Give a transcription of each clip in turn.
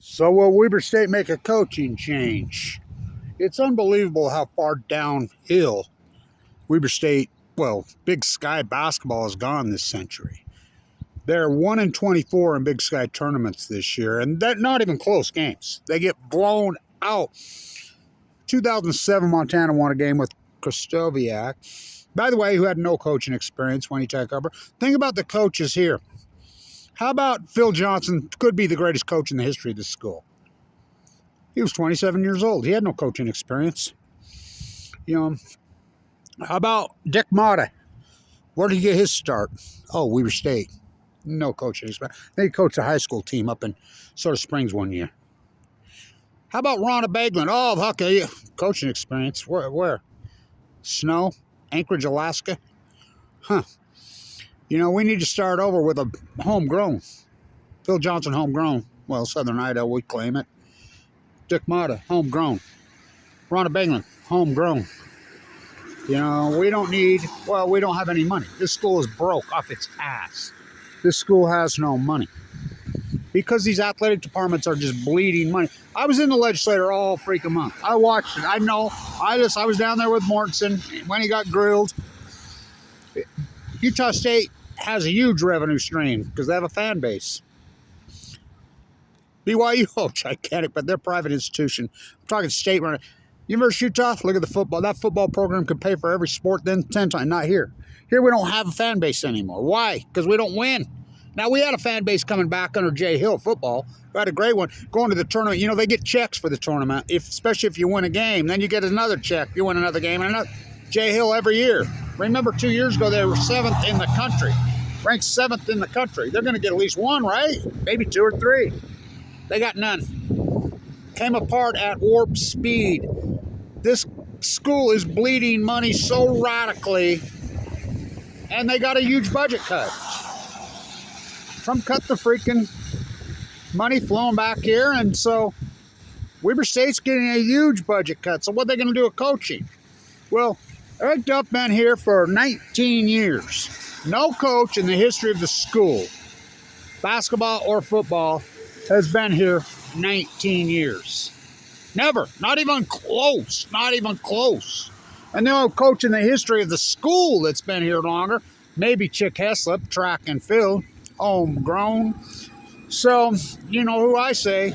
So will Weber State make a coaching change? It's unbelievable how far downhill Weber State, well, Big Sky basketball has gone this century. They're 1-24 in Big Sky tournaments this year, and that not even close games. They get blown out. 2007, Montana won a game with Krastoviak, by the way, who had no coaching experience when he took over. Think about the coaches here. How about Phil Johnson? Could be the greatest coach in the history of this school. He was 27 years old. He had no coaching experience. How about Dick Motta? Where did he get his start? Oh, Weber State. No coaching experience. They coached a high school team up in Soda Springs one year. How about Ronna Baglin? Oh, okay, coaching experience. Where? Snow? Anchorage, Alaska? Huh. We need to start over with a homegrown. Phil Johnson, homegrown. Well, Southern Idaho, we claim it. Dick Motta, homegrown. Ronna Baglin, homegrown. We don't have any money. This school is broke off its ass. This school has no money. Because these athletic departments are just bleeding money. I was in the legislature all freaking month. I watched it. I know. I was down there with Mortensen when he got grilled. Utah State has a huge revenue stream because they have a fan base. BYU, gigantic, but they're a private institution. I'm talking state run. University of Utah, look at the football. That football program could pay for every sport then 10 times. Not here. Here we don't have a fan base anymore. Why? Because we don't win. Now, we had a fan base coming back under Jay Hill football. We had a great one. Going to the tournament, they get checks for the tournament, especially if you win a game. Then you get another check. You win another game and another. Jay Hill every year. Remember 2 years ago, they were 7th in the country. Ranked 7th in the country. They're going to get at least one, right? Maybe 2 or 3. They got none. Came apart at warp speed. This school is bleeding money so radically, and they got a huge budget cut. Trump cut the freaking money flowing back here, and so Weber State's getting a huge budget cut. So what are they going to do with coaching? Well, Eric Duff been here for 19 years. No coach in the history of the school, basketball or football, has been here 19 years. Never. Not even close. Not even close. And the only coach in the history of the school that's been here longer, maybe Chick Heslop, track and field, homegrown. So, who I say?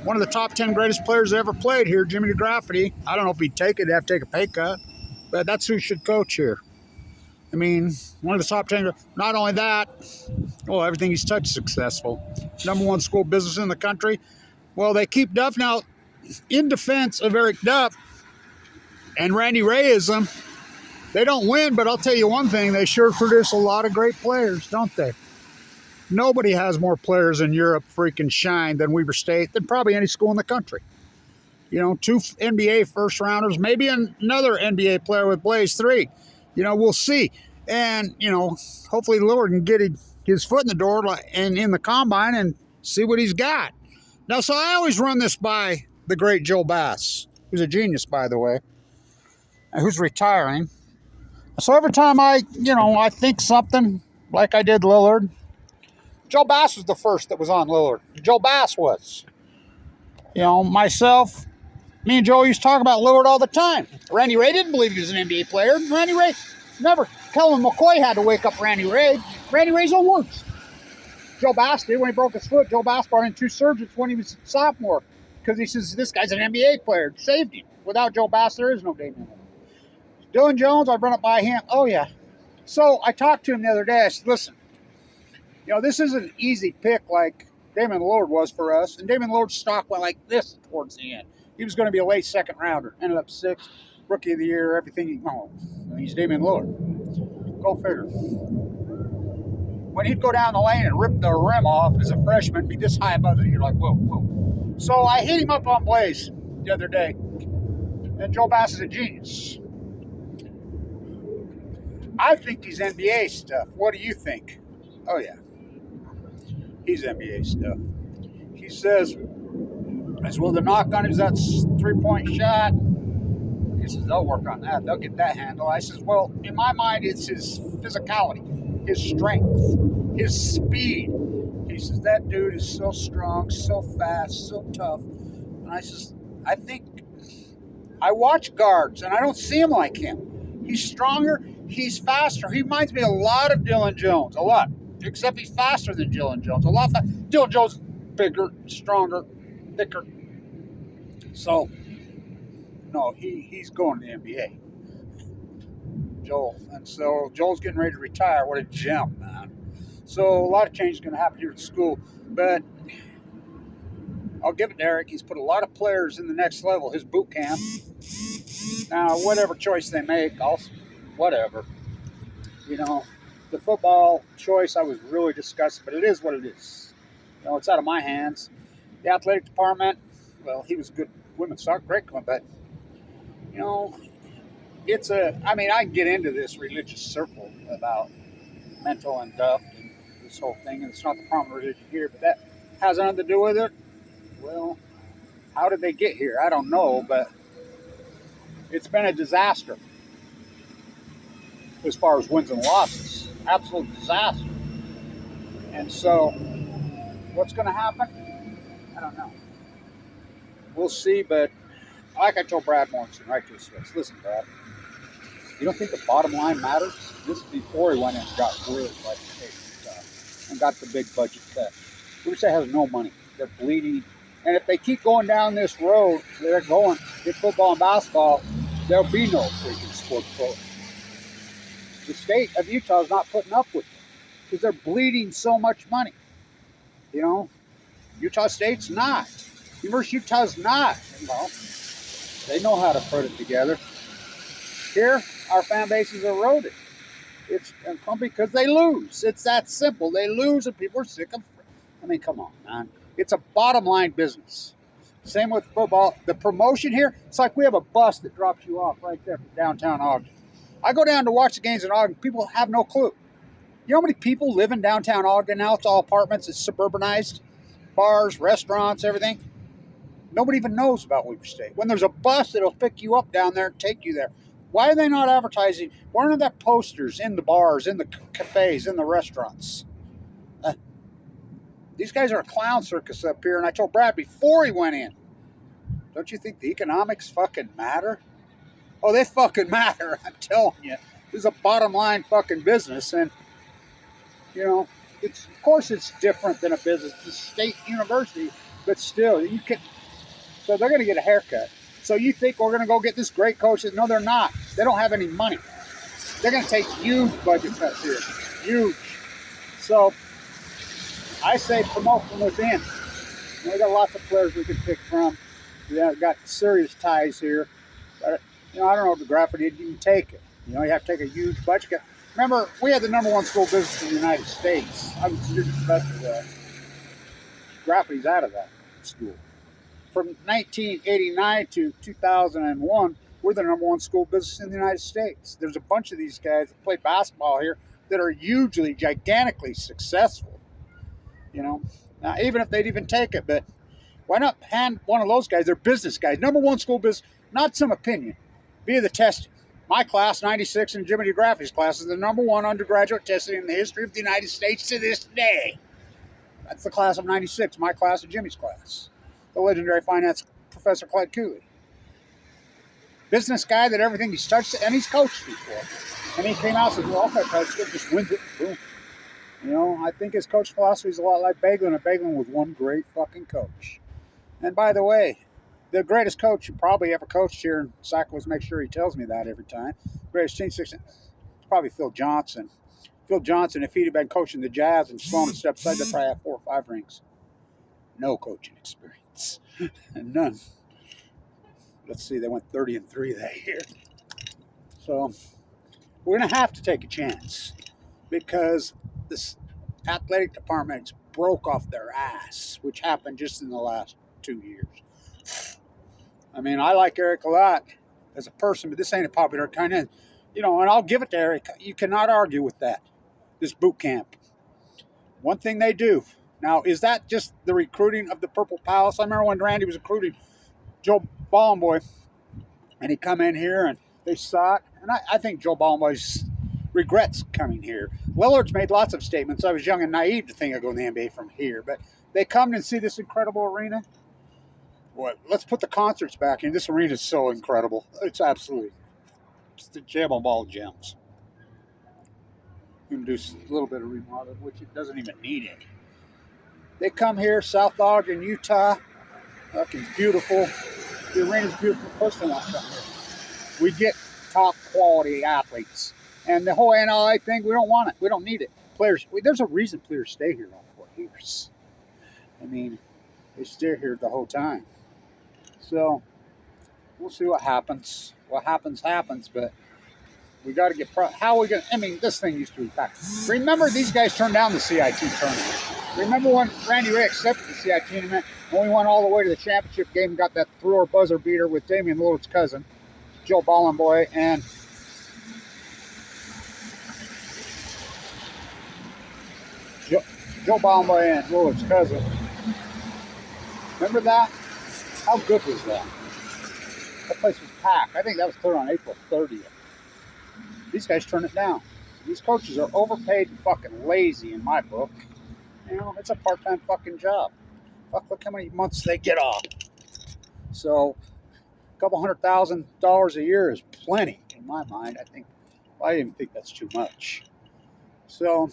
One of the top 10 greatest players that ever played here, Jimmy DeGrafferty. I don't know if he'd take it. He'd have to take a pay cut. But that's who should coach here. One of the top 10. Not only that, everything he's touched is successful. #1 school business in the country. Well, they keep Duff now. In defense of Eric Duff and Randy Rayism, they don't win, but I'll tell you one thing, they sure produce a lot of great players, don't they? Nobody has more players in Europe freaking shine than Weber State, than probably any school in the country. 2 NBA first rounders, maybe another NBA player with Blaze 3. We'll see. And, hopefully Lillard can get his foot in the door and in the combine and see what he's got. Now, so I always run this by the great Joe Bass, who's a genius, by the way, who's retiring. So every time I think something like I did Lillard, Joe Bass was the first that was on Lillard. Joe Bass was. Myself, me and Joe used to talk about Lillard all the time. Randy Ray didn't believe he was an NBA player. Randy Ray never. Kellen McCoy had to wake up Randy Ray. Randy Ray's own words. Joe Bass did when he broke his foot. Joe Bass brought in 2 surgeons when he was a sophomore because he says, this guy's an NBA player. Saved him. Without Joe Bass, there is no Damian Lillard. Dylan Jones, I run it by him. Oh, yeah. So I talked to him the other day. I said, listen, this isn't an easy pick like Damian Lillard was for us. And Damian Lillard's stock went like this towards the end. He was going to be a late 2nd rounder. Ended up 6th. Rookie of the year, everything. He's Damian Lillard. Go figure. When he'd go down the lane and rip the rim off as a freshman, be this high above it, you're like, whoa, whoa. So I hit him up on Blaze the other day. And Joe Bass is a genius. I think he's NBA stuff. What do you think? Oh, yeah. He's NBA stuff. He says, well, the knock on him is that 3-point shot. He says, they'll work on that. They'll get that handle. I says, well, in my mind, it's his physicality, his strength, his speed. He says, that dude is so strong, so fast, so tough. And I says, I think I watch guards and I don't see him like him. He's stronger, he's faster. He reminds me a lot of Dylan Jones, a lot. Except he's faster than Dylan Jones, a lot faster. Dylan Jones is bigger, stronger, thicker. So, no, he's going to the NBA. Joel. And so Joel's getting ready to retire. What a gem, man. So a lot of change is going to happen here at school. But I'll give it to Eric. He's put a lot of players in the next level, his boot camp. Now, whatever choice they make, whatever. You know, the football choice I was really disgusted, but it is what it is. You know, it's out of my hands. The athletic department, well, he was a good women's soccer curriculum, but, you know, I can get into this religious circle about mental and stuff and this whole thing, and it's not the prominent religion here, but that has nothing to do with it. Well, how did they get here? I don't know, but it's been a disaster as far as wins and losses. Absolute disaster. And so, what's going to happen? I don't know. We'll see, but like I told Brad Morrison right to his face, listen, Brad, you don't think the bottom line matters? This is before he went in and got really budget and got the big budget cut. USA has no money. They're bleeding. And if they keep going down this road, they're going in football and basketball, there'll be no freaking sport program. The state of Utah is not putting up with it because they're bleeding so much money. You know, Utah State's not. University of Utah's not. Well, they know how to put it together. Here, our fan base is eroded. It's because they lose. It's that simple. They lose and people are sick of it. I mean, come on, man. It's a bottom line business. Same with football. The promotion here, it's like we have a bus that drops you off right there from downtown Ogden. I go down to watch the games in Ogden. People have no clue. You know how many people live in downtown Ogden now? It's all apartments. It's suburbanized. Bars, restaurants, everything. Nobody even knows about Weber State. When there's a bus that'll pick you up down there and take you there. Why are they not advertising? Why aren't there posters in the bars, in the cafes, in the restaurants? These guys are a clown circus up here, and I told Brad before he went in, don't you think the economics fucking matter? Oh, they fucking matter, I'm telling you. This is a bottom line fucking business, and, you know, of course it's different than a business. It's a state university, but still, so they're going to get a haircut. So you think we're going to go get this great coach? No, they're not. They don't have any money. They're going to take huge budget cuts here. Huge. So I say promote from within. You know, we got lots of players we can pick from. We got serious ties here. But, you know, I don't know if the Graffiti didn't even take it. You know, you have to take a huge budget cut. Remember, we had the #1 school business in the United States. I was considered the best of that. Graffiti's out of that school. From 1989 to 2001, we're the #1 school business in the United States. There's a bunch of these guys that play basketball here that are hugely, gigantically successful. You know, now, even if they'd even take it, but why not hand one of those guys? They're business guys. #1 school business, not some opinion. Be the testing. My class, 96, and Jimmy DeGraff's class is the #1 undergraduate testing in the history of the United States to this day. That's the class of 96, my class and Jimmy's class. The legendary finance professor Clyde Cooley. Business guy that everything he's touched, and he's coached before. And he came out and said, well, okay, coach, just wins it. Boom. You know, I think his coach philosophy is a lot like Baglin, and Baglin was one great fucking coach. And by the way, the greatest coach you probably ever coached here, and Sack was make sure he tells me that every time. Greatest team success, probably Phil Johnson. Phil Johnson, if he'd have been coaching the Jazz and Sloan and stepped aside, they'd probably have 4 or 5 rings. No coaching experience. None. Let's see, they went 30-3 that year. So we're going to have to take a chance because this athletic department broke off their ass, which happened just in the last 2 years. I mean, I like Eric a lot as a person, but this ain't a popular kind of, you know, and I'll give it to Eric. You cannot argue with that, this boot camp. One thing they do. Now, is that just the recruiting of the Purple Palace? I remember when Randy was recruiting Joe Ballenboy, and he come in here and they saw it. And I think Joe Ballenboy's regrets coming here. Lillard's made lots of statements. I was young and naive to think I'd go in the NBA from here, but they come and see this incredible arena. What? Let's put the concerts back in. This arena is so incredible. It's absolutely, it's the gem of all gems. You can do a little bit of remodeling, which it doesn't even need it. They come here, South Ogden, Utah. Fucking beautiful. The arena's beautiful. Of course they want to come here. We get top quality athletes. And the whole NLA thing, we don't want it. We don't need it. Players, there's a reason players stay here all 4 years. I mean, they stay here the whole time. So, we'll see what happens. What happens, but we got to get how are we going to, I mean, this thing used to be packed. Remember, these guys turned down the CIT tournament. Remember when Randy Ray accepted the CIT tournament and we went all the way to the championship game and got that thriller buzzer beater with Damian Lillard's cousin, Joe Ballenboy, and Joe Ballenboy and Lillard's cousin. Remember that? How good was that? That place was packed. I think that was clear on April 30th. These guys turn it down. These coaches are overpaid and fucking lazy in my book. You know, it's a part-time fucking job. Fuck, look how many months they get off. So, a couple $100,000 a year is plenty in my mind. I didn't think that's too much. So,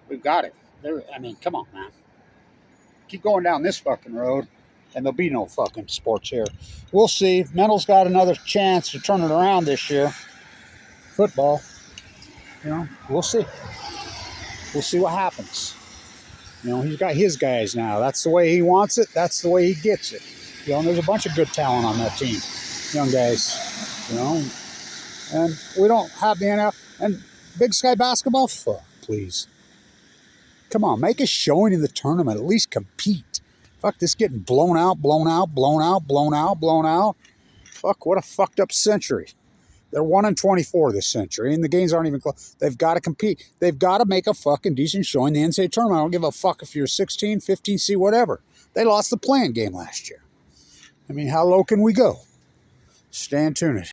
we've got it. I mean, come on, man. Keep going down this fucking road, and there'll be no fucking sports here. We'll see. Mental's got another chance to turn it around this year. Football. You know, we'll see. We'll see what happens. You know, he's got his guys now. That's the way he wants it. That's the way he gets it. You know, and there's a bunch of good talent on that team. Young guys. You know. And we don't have the NFL. And Big Sky basketball? Fuck, please. Come on, make a showing in the tournament. At least compete. Fuck, this getting blown out. Fuck, what a fucked up century. They're 1-24 this century, and the games aren't even close. They've got to compete. They've got to make a fucking decent showing in the NCAA tournament. I don't give a fuck if you're 16, 15, whatever. They lost the playing game last year. I mean, how low can we go? Stay tuned.